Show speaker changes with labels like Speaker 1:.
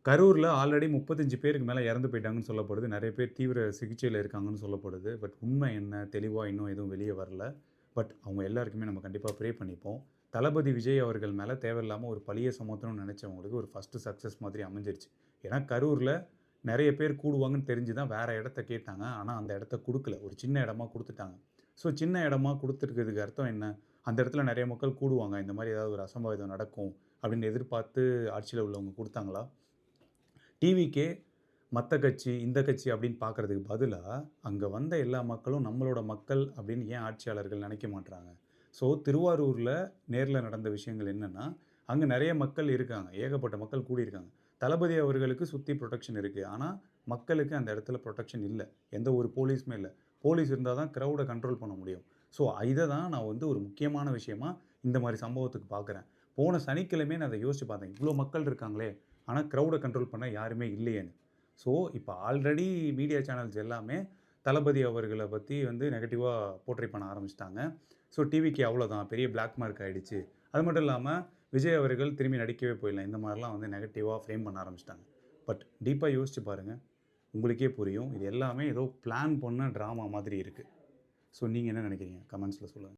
Speaker 1: கரூர்ல ஆல்ரெடி 35 பேருக்கு மேல இறந்து போயிட்டாங்கன்னு சொல்லப்படுது. நெறைய பேர் தீவிர சிகிச்சையில இருக்காங்கன்னு சொல்லப்படுது. பட் உண்மை என்ன? தெளிவா இன்னும் எதுவும் வெளிய வரல. பட் அவங்க எல்லாருக்குமே நம்ம கண்டிப்பா ப்ரே பண்ணிப்போம். தளபதி விஜய் அவர்கள் மேல தேவையில்லாம ஒரு பழிய சுமத்தணும்னு நெனைச்சவங்களுக்கு ஒரு ஃபர்ஸ்ட்டு சக்சஸ் மாதிரி அமைஞ்சிருச்சு. ஏன்னா கரூர்ல நெறைய பேர் கூடுவாங்கன்னு தெரிஞ்சு தான் வேற இடத்த கேட்டாங்க. ஆனா அந்த இடத்த குடுக்கல. ஒரு சின்ன இடமா குடுத்துட்டாங்க. ஸோ சின்ன இடமா குடுத்துருக்கிறதுக்கு அர்த்தம் என்ன? அந்த இடத்துல நெறைய மக்கள் கூடுவாங்க. இந்த மாரி ஏதாவது ஒரு அசம்பாவிதம் நடக்கும் அப்படின்னு எதிர்பார்த்து ஆட்சியில உள்ளவங்க குடுத்தாங்களா? டிவிக்கே மத்த கட்சி, இந்த கட்சி அப்படின்னு பார்க்கறதுக்கு பதிலா, அங்க வந்த எல்லா மக்களும் நம்மளோட மக்கள் அப்படின்னு ஏன் ஆட்சியாளர்கள் நெனைக்க மாட்றாங்க? ஸோ திருவாரூர்ல நேர்ல நடந்த விஷயங்கள் என்னன்னா, அங்க நெறைய மக்கள் இருக்காங்க. ஏகப்பட்ட மக்கள் கூடியிருக்காங்க. தளபதி அவர்களுக்கு சுத்தி புரொடெக்ஷன் இருக்கு. ஆனா, மக்களுக்கு அந்த இடத்துல புரொடெக்ஷன் இல்ல. எந்த ஒரு போலீஸுமே இல்ல. போலீஸ் இருந்தா தான் கிரவுட கண்ட்ரோல் பண்ண முடியும். ஸோ இத தான் நான் வந்து ஒரு முக்கியமான விஷயமா இந்த மாரி சம்பவத்துக்கு பார்க்குறேன். போன சனிக்கிழமையே நான் அத யோசிச்சு பார்த்தேன். இவ்ளோ மக்கள் இருக்காங்களே! ஆனா கிரவுட கண்ட்ரோல் பண்ண யாருமே இல்லையேன்னு. ஸோ, இப்ப ஆல்ரெடி மீடியா சேனல்ஸ் எல்லாமே தளபதி அவர்கள பத்தி வந்து நெகட்டிவா போர்ட்ரை பண்ண ஆரம்பிச்சுட்டாங்க. ஸோ, டிவிக்கு அவ்வளோதான் பெரிய பிளாக் மார்க் ஆயிடுச்சு. அது மட்டும் இல்லாம விஜய் அவர்கள் திரும்பி நடிக்கவே போயிடலாம். இந்த மாரிலாம் வந்து நெகட்டிவா ஃப்ரேம் பண்ண ஆரம்பிச்சுட்டாங்க. பட் டீப்பா யோசிச்சு பாருங்க. உங்களுக்கே புரியும். இது எல்லாமே ஏதோ பிளான் பண்ண ட்ராமா மாதிரி இருக்கு. ஸோ, நீங்க என்ன நெனைக்கிறீங்க? கமெண்ட்ஸ்ல சொல்லுங்க.